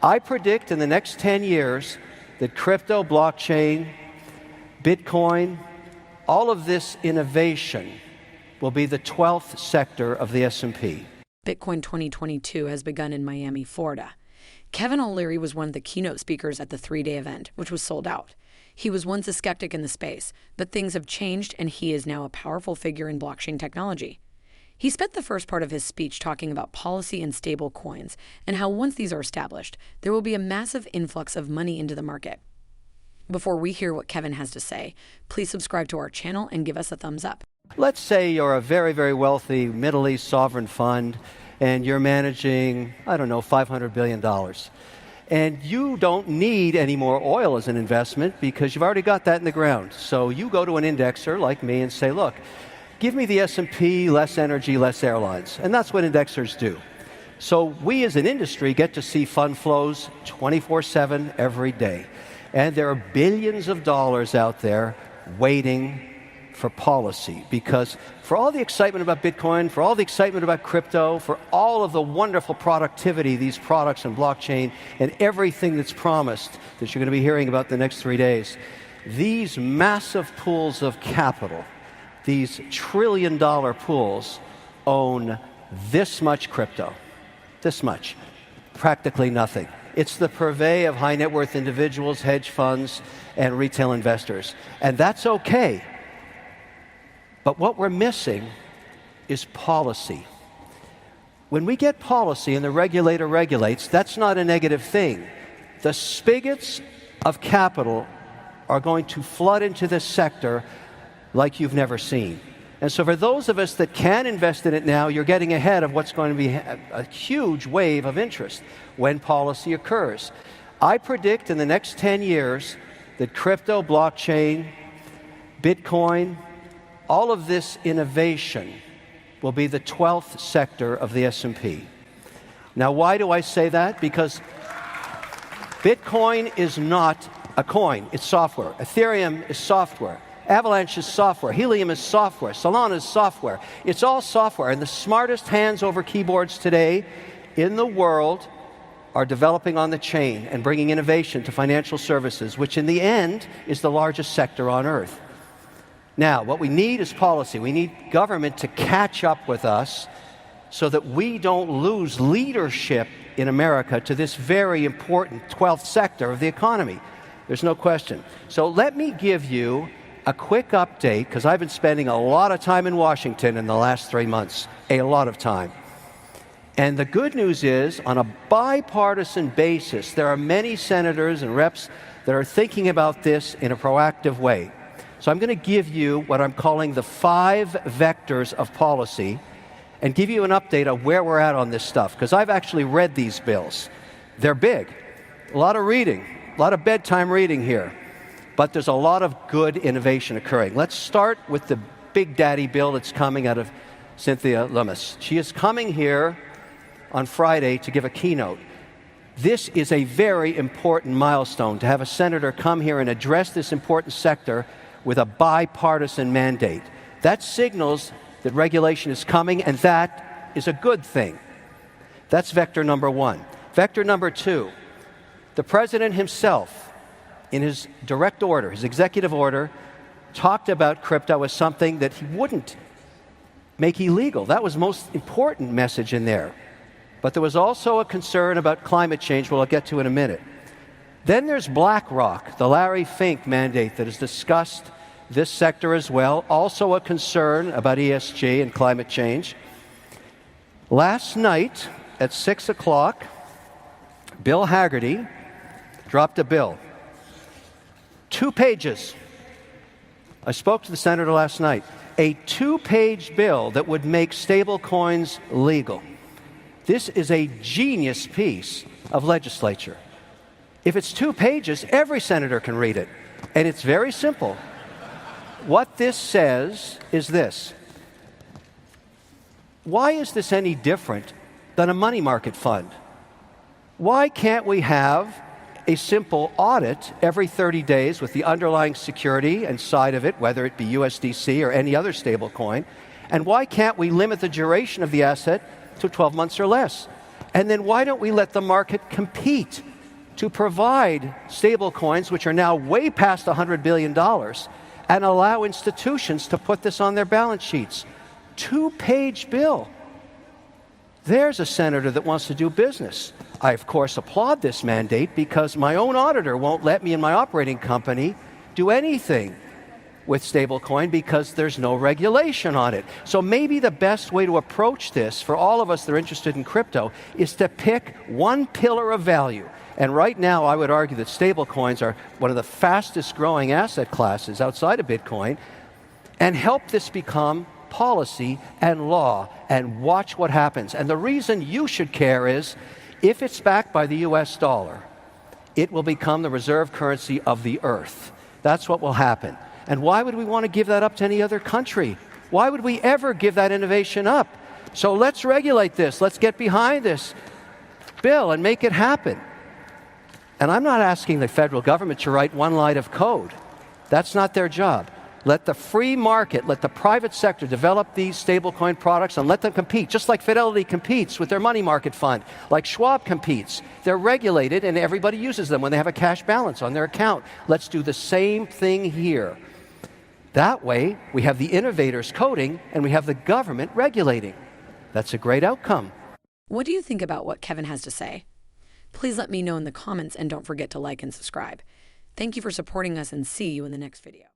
I predict in the next 10 years that crypto, blockchain, Bitcoin, all of this innovation will be the 12th sector of the S&P. Bitcoin 2022 has begun in Miami, Florida. Kevin O'Leary was one of the keynote speakers at the 3-day event, which was sold out. He was once a skeptic in the space, but things have changed and he is now a powerful figure in blockchain technology. He spent the first part of his speech talking about policy and stable coins and how once these are established, there will be a massive influx of money into the market. Before we hear what Kevin has to say, please subscribe to our channel and give us a thumbs up. Let's say you're a very, very wealthy Middle East sovereign fund and you're managing, I don't know, $500 billion. And you don't need any more oil as an investment because you've already got that in the ground. So you go to an indexer like me and say, look, give me the S&P, less energy, less airlines. And that's what indexers do. So we as an industry get to see fund flows 24/7 every day. And there are billions of dollars out there waiting for policy, because for all the excitement about Bitcoin, for all the excitement about crypto, for all of the wonderful productivity, these products and blockchain, and everything that's promised that you're going to be hearing about the next 3 days, these massive pools of capital, these trillion-dollar pools, own this much crypto, this much, practically nothing. It's the purvey of high net worth individuals, hedge funds, and retail investors. And that's okay. But what we're missing is policy. When we get policy and the regulator regulates, that's not a negative thing. The spigots of capital are going to flood into this sector like you've never seen. And so for those of us that can invest in it now, you're getting ahead of what's going to be a huge wave of interest when policy occurs. I predict in the next 10 years that crypto, blockchain, Bitcoin, all of this innovation will be the 12th sector of the S&P. Now, why do I say that? Because Bitcoin is not a coin, it's software. Ethereum is software. Avalanche is software. Helium is software. Solana is software. It's all software. And the smartest hands over keyboards today in the world are developing on the chain and bringing innovation to financial services, which in the end is the largest sector on earth. Now, what we need is policy. We need government to catch up with us so that we don't lose leadership in America to this very important 12th sector of the economy. There's no question. So let me give you a quick update, because I've been spending a lot of time in Washington in the last 3 months, a lot of time. And the good news is, on a bipartisan basis, there are many senators and reps that are thinking about this in a proactive way. So I'm going to give you what I'm calling the 5 vectors of policy and give you an update on where we're at on this stuff, because I've actually read these bills. They're big. A lot of reading, a lot of bedtime reading here. But there's a lot of good innovation occurring. Let's start with the big daddy bill that's coming out of Cynthia Lummis. She is coming here on Friday to give a keynote. This is a very important milestone, to have a senator come here and address this important sector with a bipartisan mandate. That signals that regulation is coming, and that is a good thing. That's vector number 1. Vector number 2, the president himself, in his direct order, his executive order, talked about crypto as something that he wouldn't make illegal. That was the most important message in there. But there was also a concern about climate change, which I'll get to in a minute. Then there's BlackRock, the Larry Fink mandate that has discussed this sector as well, also a concern about ESG and climate change. Last night at 6 o'clock, Bill Hagerty dropped a bill. 2 pages. I spoke to the senator last night. A 2-page bill that would make stablecoins legal. This is a genius piece of legislature. If it's 2 pages, every senator can read it. And it's very simple. What this says is this. Why is this any different than a money market fund? Why can't we have a simple audit every 30 days with the underlying security inside of it, whether it be USDC or any other stable coin? And why can't we limit the duration of the asset to 12 months or less? And then why don't we let the market compete to provide stablecoins, which are now way past $100 billion, and allow institutions to put this on their balance sheets. 2-page bill. There's a senator that wants to do business. I, of course, applaud this mandate because my own auditor won't let me and my operating company do anything with stablecoin because there's no regulation on it. So maybe the best way to approach this for all of us that are interested in crypto is to pick one pillar of value. And right now, I would argue that stablecoins are one of the fastest growing asset classes outside of Bitcoin, and help this become policy and law, and watch what happens. And the reason you should care is, if it's backed by the US dollar, it will become the reserve currency of the earth. That's what will happen. And why would we want to give that up to any other country? Why would we ever give that innovation up? So let's regulate this. Let's get behind this bill and make it happen. And I'm not asking the federal government to write one line of code. That's not their job. Let the free market, let the private sector develop these stablecoin products and let them compete, just like Fidelity competes with their money market fund, like Schwab competes. They're regulated and everybody uses them when they have a cash balance on their account. Let's do the same thing here. That way, we have the innovators coding and we have the government regulating. That's a great outcome. What do you think about what Kevin has to say? Please let me know in the comments, and don't forget to like and subscribe. Thank you for supporting us, and see you in the next video.